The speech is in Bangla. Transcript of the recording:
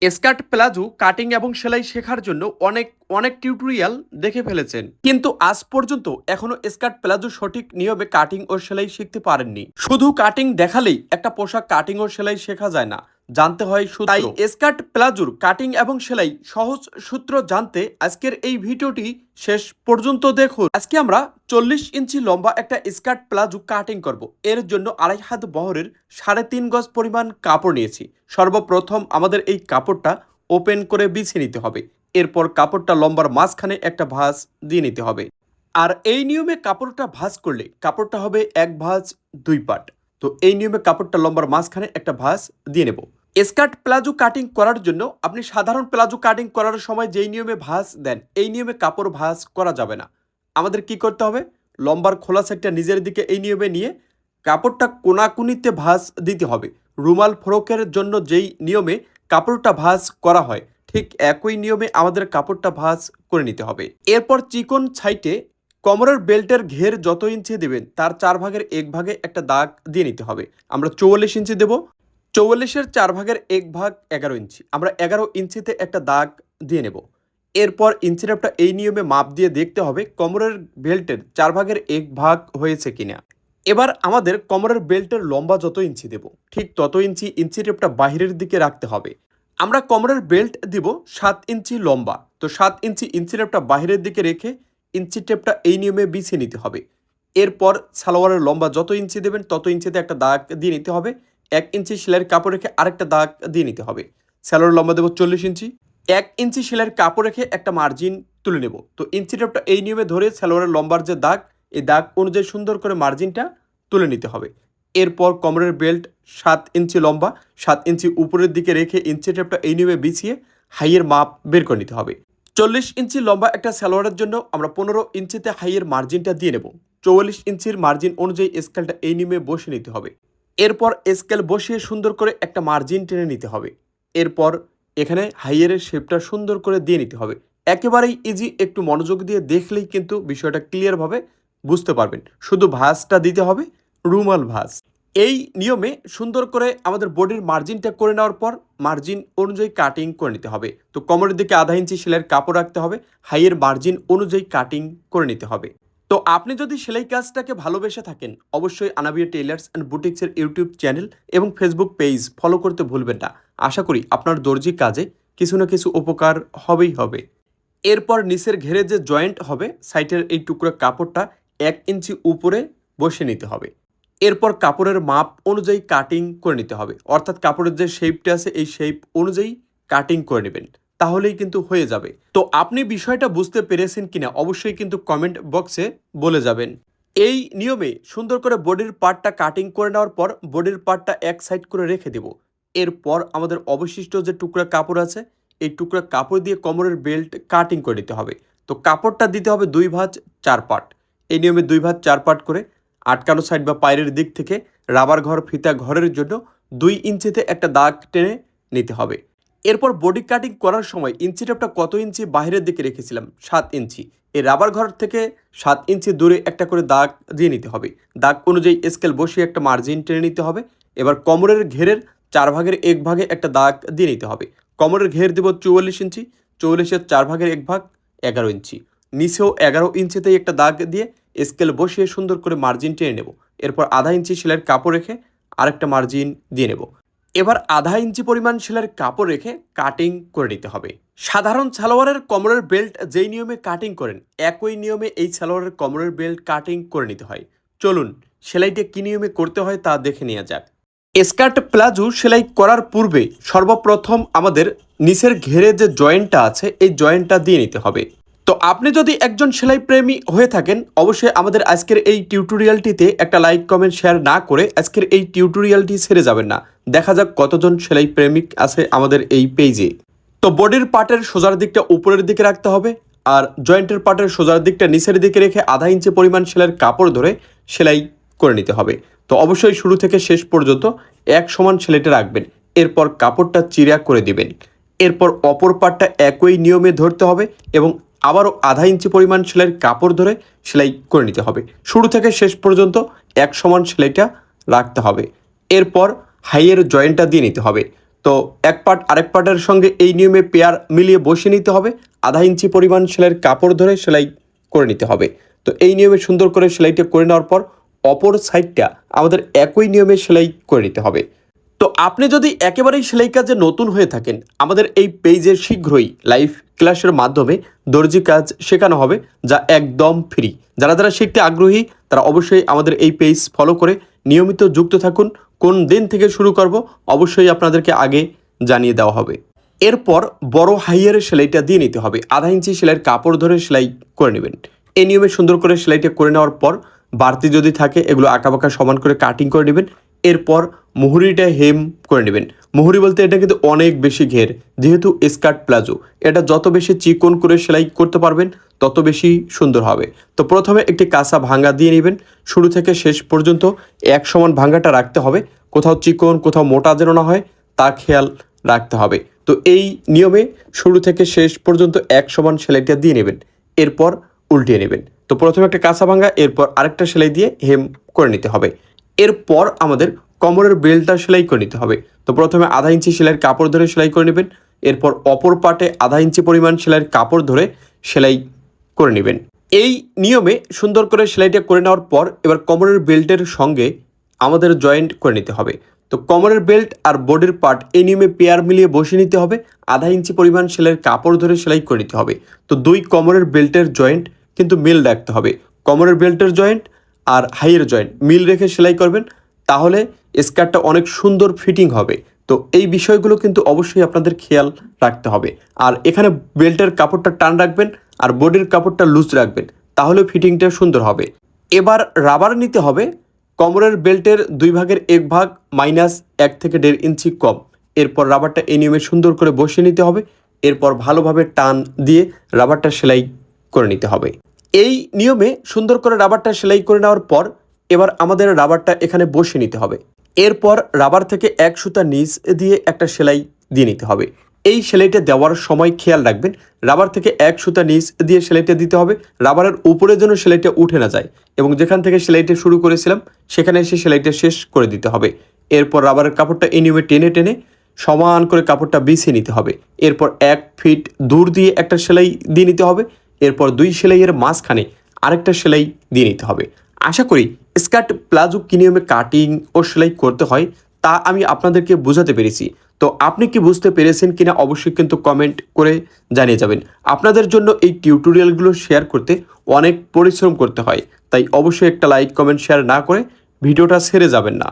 স্কার্ট প্লাজো কাটিং এবং সেলাই শেখার জন্য অনেক অনেক টিউটোরিয়াল দেখে ফেলেছেন, কিন্তু আজ পর্যন্ত এখনো স্কার্ট প্লাজো সঠিক নিয়মে কাটিং ও সেলাই শিখতে পারেননি। শুধু কাটিং দেখালেই একটা পোশাক কাটিং ও সেলাই শেখা যায় না, জানতে হয় সূত্র। তাই স্কার্ট প্লাজোর কাটিং এবং সেলাই সহজ সূত্র জানতে আজকের এই ভিডিওটি শেষ পর্যন্ত দেখুন। আজকে আমরা 40 ইঞ্চি লম্বা একটা স্কার্ট প্লাজো কাটিং করব। এর জন্য 2.5 হাত বহরের 3.5 গজ পরিমাণ কাপড় নিয়েছি। সর্বপ্রথম আমাদের এই কাপড়টা ওপেন করে বিছিয়ে নিতে হবে। এরপর কাপড়টা লম্বার মাঝখানে একটা ভাঁজ দিয়ে নিতে হবে। আর এই নিয়মে কাপড়টা ভাঁজ করলে কাপড়টা হবে 1 ভাঁজ 2 পার্ট। তো এই নিয়মে কাপড়টা লম্বার মাঝখানে একটা ভাঁজ দিয়ে নেব। স্কার্ট প্লাজো কাটিং করার জন্য আপনি সাধারণ প্লাজো কাটিং করার সময় যেই নিয়মে ভাঁজ দেন, এই নিয়মে কাপড় ভাঁজ করা যাবে না। আমাদের কি করতে হবে, লম্বার খোলা সাইডটা নিজের দিকে এই নিয়মে নিয়ে কাপড়টা কোনাকুনিতে ভাঁজ দিতে হবে। রুমাল ফ্রকের জন্য যেই নিয়মে কাপড়টা ভাঁজ করা হয়, ঠিক একই নিয়মে আমাদের কাপড়টা ভাঁজ করে নিতে হবে। এরপর চিকন সাইডে কোমরের বেল্টের ঘের যত ইঞ্চি দেবেন তার 4 ভাগের 1 ভাগে একটা দাগ দিয়ে নিতে হবে। আমরা 44 ইঞ্চি দেব, 44-এর 4 ভাগের 1 ভাগ 11 ইঞ্চি, আমরা 11 ইঞ্চিতে একটা দাগ দিয়ে নেব। এরপর ইঞ্চিটাপটা এই নিয়মে মাপ দিয়ে দেখতে হবে কোমরের বেল্টের 4 ভাগের 1 ভাগ হয়েছে কিনা। এবার আমাদের কোমরের বেল্টের লম্বা যত ইঞ্চি দেব, ঠিক তত ইঞ্চি টেপটা বাহিরের দিকে রাখতে হবে। আমরা কোমরের বেল্ট দিব 7 ইঞ্চি লম্বা, তো 7 ইঞ্চি টেপটা বাহিরের দিকে রেখে ইঞ্চি টেপটা এই নিয়মে বিছিয়ে নিতে হবে। এরপর সালোয়ারের লম্বা যত ইঞ্চি দেবেন তত ইঞ্চিতে একটা দাগ দিয়ে নিতে হবে। 1 ইঞ্চি সেলাইয়ের কাপড় রেখে আরেকটা দাগ দিয়ে নিতে হবে। সালোয়ারের লম্বা দেবো 40 ইঞ্চি, 1 ইঞ্চি সেলাইয়ের কাপড় রেখে একটা মার্জিন তুলে নেব। তো ইঞ্চি টেপটা এই নিয়মে ধরে সালোয়ারের লম্বার যে দাগ, এই দাগ অনুযায়ী সুন্দর করে মার্জিনটা তুলে নিতে হবে। এরপর কোমরের বেল্ট 7 ইঞ্চি লম্বা, 7 ইঞ্চি উপরের দিকে রেখে ইঞ্চি টেপটা এই নিয়মে বিছিয়ে হাইয়ের মাপ বের করে নিতে হবে। 40 ইঞ্চি লম্বা একটা সালোয়ারের জন্য আমরা 15 ইঞ্চিতে হাইয়ের মার্জিনটা দিয়ে নেব। 44 ইঞ্চির মার্জিন অনুযায়ী স্কেলটা এই নিয়মে বসিয়ে নিতে হবে। এরপর স্কেল বসিয়ে সুন্দর করে একটা মার্জিন টেনে নিতে হবে। এরপর এখানে হাইয়ের শেপটা সুন্দর করে দিয়ে নিতে হবে। একেবারেই ইজি, একটু মনোযোগ দিয়ে দেখলেই কিন্তু বিষয়টা ক্লিয়ারভাবে বুঝতে পারবেন। শুধু ভাঁজটা দিতে হবে, রুমাল ভাঁজ। এই নিয়মে সুন্দর করে আমাদের বডির মার্জিনটা করে নেওয়ার পর মার্জিন অনুযায়ী কাটিং করে নিতে হবে। তো কোমরের দিকে 1/2 ইঞ্চি সেলাইয়ের কাপড় রাখতে হবে, হাইয়ের মার্জিন অনুযায়ী কাটিং করে নিতে হবে। তো আপনি যদি সেলাই কাজটাকে ভালোবেসে থাকেন, অবশ্যই আনাবিয়া টেইলার্স অ্যান্ড বুটিক্সের ইউটিউব চ্যানেল এবং ফেসবুক পেজ ফলো করতে ভুলবেন না। আশা করি আপনার দর্জি কাজে কিছু না কিছু উপকার হবেই হবে। এরপর নিচের ঘেরে যে জয়েন্ট হবে, সাইডের এই টুকরো কাপড়টা 1 ইঞ্চি উপরে বসে নিতে হবে। এরপর কাপড়ের মাপ অনুযায়ী কাটিং করে নিতে হবে, অর্থাৎ কাপড়ের যে শেপটা আছে এই শেপ অনুযায়ী কাটিং করে নেবেন, তাহলেই কিন্তু হয়ে যাবে। তো আপনি বিষয়টা বুঝতে পেরেছেন কিনা অবশ্যই কিন্তু কমেন্ট বক্সে বলে যাবেন। এই নিয়মে সুন্দর করে বডির পার্টটা কাটিং করে নেওয়ার পর বডির পার্টটা এক সাইড করে রেখে দেব। এরপর আমাদের অবশিষ্ট যে টুকরা কাপড় আছে, এই টুকরা কাপড় দিয়ে কোমরের বেল্ট কাটিং করে নিতে হবে। তো কাপড়টা দিতে হবে 2 ভাঁজ 4 পার্ট। এই নিয়মে 2 ভাঁজ 4 পার্ট করে আটকানো সাইড বা পায়ের দিক থেকে রাবার ঘর ফিতা ঘরের জন্য 2 ইঞ্চিতে একটা দাগ টেনে নিতে হবে। এরপর বডি কাটিং করার সময় ইঞ্চি টেপটা কত ইঞ্চি বাইরের দিকে রেখেছিলাম, 7 ইঞ্চি। এই রাবার ঘর থেকে 7 ইঞ্চি দূরে একটা করে দাগ দিয়ে নিতে হবে। দাগ অনুযায়ী স্কেল বসিয়ে একটা মার্জিন টেনে নিতে হবে। এবার কোমরের ঘেরের 4 ভাগের 1 ভাগে একটা দাগ দিয়ে নিতে হবে। কোমরের ঘের দেব 44 ইঞ্চি, 44-এর 4 ভাগের 1 ভাগ 11 ইঞ্চি। নিচেও 11 ইঞ্চিতেই একটা দাগ দিয়ে স্কেল বসিয়ে সুন্দর করে মার্জিন টেনে নেব। এরপর 1/2 ইঞ্চি সেলাইয়ের কাপড় রেখে আরেকটা মার্জিন দিয়ে নেব। এবার 1/2 ইঞ্চি পরিমাণ সেলাইয়ের কাপড় রেখে কাটিং করে নিতে হবে। সাধারণ সালোয়ারের কোমরের বেল্ট যেই নিয়মে কাটিং করেন, একই নিয়মে এই সালোয়ারের কোমরের বেল্ট কাটিং করে নিতে হয়। চলুন সেলাইটা কী নিয়মে করতে হয় তা দেখে নেওয়া যাক। স্কার্ট প্লাজো সেলাই করার পূর্বে সর্বপ্রথম আমাদের নিচের ঘেরে যে জয়েন্টটা আছে এই জয়েন্টটা দিয়ে নিতে হবে। তো আপনি যদি একজন সেলাই প্রেমী হয়ে থাকেন, অবশ্যই আমাদের আজকের এই টিউটোরিয়ালটিতে একটা লাইক কমেন্ট শেয়ার না করে আজকের এই টিউটোরিয়ালটি ছেড়ে যাবেন না। দেখা যাক কতজন সেলাই প্রেমিক আছে আমাদের এই পেজে। তো বডির পার্টের সোজার দিকটা উপরের দিকে রাখতে হবে, আর জয়েন্টের পার্টের সোজার দিকটা নিচের দিকে রেখে 1/2 ইঞ্চি পরিমাণ সেলাইয়ের কাপড় ধরে সেলাই করে নিতে হবে। তো অবশ্যই শুরু থেকে শেষ পর্যন্ত এক সমান সেলাইটা রাখবেন। এরপর কাপড়টা চিরা করে দিবেন। এরপর অপর পার্টটা একই নিয়মে ধরতে হবে এবং আবারও 1/2 ইঞ্চি পরিমাণ সেলাইয়ের কাপড় ধরে সেলাই করে নিতে হবে। শুরু থেকে শেষ পর্যন্ত এক সমান সেলাইটা রাখতে হবে। এরপর হাইয়ের জয়েন্টটা দিয়ে নিতে হবে। তো এক পার্ট আরেক পার্টের সঙ্গে এই নিয়মে পেয়ার মিলিয়ে বসিয়ে নিতে হবে। আধা ইঞ্চি পরিমাণ সেলাইয়ের কাপড় ধরে সেলাই করে নিতে হবে। তো এই নিয়মে সুন্দর করে সেলাইটা করে নেওয়ার পর অপর সাইডটা আমাদের একই নিয়মে সেলাই করে নিতে হবে। তো আপনি যদি একেবারেই সেলাই কাজে নতুন হয়ে থাকেন, আমাদের এই পেজে শীঘ্রই লাইভ ক্লাসের মাধ্যমে দর্জি কাজ শেখানো হবে, যা একদম ফ্রি। যারা যারা শিখতে আগ্রহী তারা অবশ্যই আমাদের এই পেজ ফলো করে নিয়মিত যুক্ত থাকুন। কোন দিন থেকে শুরু করব অবশ্যই আপনাদেরকে আগে জানিয়ে দেওয়া হবে। এরপর বড় হাইয়ারের সেলাইটা দিয়ে নিতে হবে। আধা ইঞ্চি সেলাইয়ের কাপড় ধরে সেলাই করে নেবেন। এই নিয়মে সুন্দর করে সেলাইটা করে নেওয়ার পর বাড়তি যদি থাকে এগুলো আঁকাবাঁকা সমান করে কাটিং করে নেবেন। এরপর মুহুরিটা হেম করে নেবেন। মুহুরি বলতে এটা কিন্তু অনেক বেশি ঘের, যেহেতু স্কার্ট প্লাজো, এটা যত বেশি চিকন করে সেলাই করতে পারবেন তত বেশি সুন্দর হবে। তো প্রথমে একটি কাঁচা ভাঙ্গা দিয়ে নেবেন। শুরু থেকে শেষ পর্যন্ত এক সমান ভাঙ্গাটা রাখতে হবে, কোথাও চিকন কোথাও মোটা যেন না হয় তা খেয়াল রাখতে হবে। তো এই নিয়মে শুরু থেকে শেষ পর্যন্ত এক সমান সেলাইটা দিয়ে নেবেন। এরপর উল্টিয়ে নেবেন। তো প্রথমে একটা কাঁচা ভাঙ্গা, এরপর আরেকটা সেলাই দিয়ে হেম করে নিতে হবে। এরপর আমাদের কোমরের বেল্টটা সেলাই করে নিতে হবে। তো প্রথমে আধা ইঞ্চি সেলাইয়ের কাপড় ধরে সেলাই করে নেবেন। এরপর অপর পাটে আধা ইঞ্চি পরিমাণ সেলাইয়ের কাপড় ধরে সেলাই করে নেবেন। এই নিয়মে সুন্দর করে সেলাইটা করে নেওয়ার পর এবার কোমরের বেল্টের সঙ্গে আমাদের জয়েন্ট করে নিতে হবে। তো কোমরের বেল্ট আর বডির পার্ট এই নিয়মে পেয়ার মিলিয়ে বসিয়ে নিতে হবে। আধা ইঞ্চি পরিমাণ সেলাইয়ের কাপড় ধরে সেলাই করে নিতে হবে। তো দুই কোমরের বেল্টের জয়েন্ট কিন্তু মিল রাখতে হবে। কোমরের বেল্টের জয়েন্ট আর হাইয়ের জয়েন্ট মিল রেখে সেলাই করবেন, তাহলে স্কার্টটা অনেক সুন্দর ফিটিং হবে। তো এই বিষয়গুলো কিন্তু অবশ্যই আপনাদের খেয়াল রাখতে হবে। আর এখানে বেল্টের কাপড়টা টান রাখবেন আর বডির কাপড়টা লুজ রাখবেন, তাহলে ফিটিংটা সুন্দর হবে। এবার রাবার নিতে হবে। কোমরের বেল্টের 2 ভাগের 1 ভাগ মাইনাস 1 থেকে 1.5 ইঞ্চি কম। এরপর রাবারটা এই নিয়মে সুন্দর করে বসিয়ে নিতে হবে। এরপর ভালোভাবে টান দিয়ে রাবারটা সেলাই করে নিতে হবে। এই নিয়মে সুন্দর করে রাবারটা সেলাই করে নেওয়ার পর এবার আমাদের রাবারটা এখানে বসিয়ে নিতে হবে। এরপর রাবার থেকে এক সুতা নিচ দিয়ে একটা সেলাই দিয়ে নিতে হবে। এই সেলাইটা দেওয়ার সময় খেয়াল রাখবেন রাবার থেকে এক সুতা নিচ দিয়ে সেলাইটা দিতে হবে, রাবারের উপরে যেন সেলাইটা উঠে না যায় এবং যেখান থেকে সেলাইটা শুরু করেছিলাম সেখানে এসে সেলাইটা শেষ করে দিতে হবে। এরপর রাবারের কাপড়টা এই নিয়মে টেনে টেনে সমান করে কাপড়টা বিছিয়ে নিতে হবে। এরপর 1 ফিট দূর দিয়ে একটা সেলাই দিয়ে নিতে হবে। এরপর 2 সেলাইয়ের মাঝখানে আরেকটা সেলাই দিয়ে নিতে হবে। আশা করি স্কার্ট প্লাজো কি নিয়মে কাটিং ও সেলাই করতে হয় তা আমি আপনাদেরকে বোঝাতে পেরেছি। তো আপনি কি বুঝতে পেরেছেন কিনা অবশ্যই কিন্তু কমেন্ট করে জানিয়ে যাবেন। আপনাদের জন্য এই টিউটোরিয়ালগুলো শেয়ার করতে অনেক পরিশ্রম করতে হয়, তাই অবশ্যই একটা লাইক কমেন্ট শেয়ার না করে ভিডিওটা ছেড়ে যাবেন না।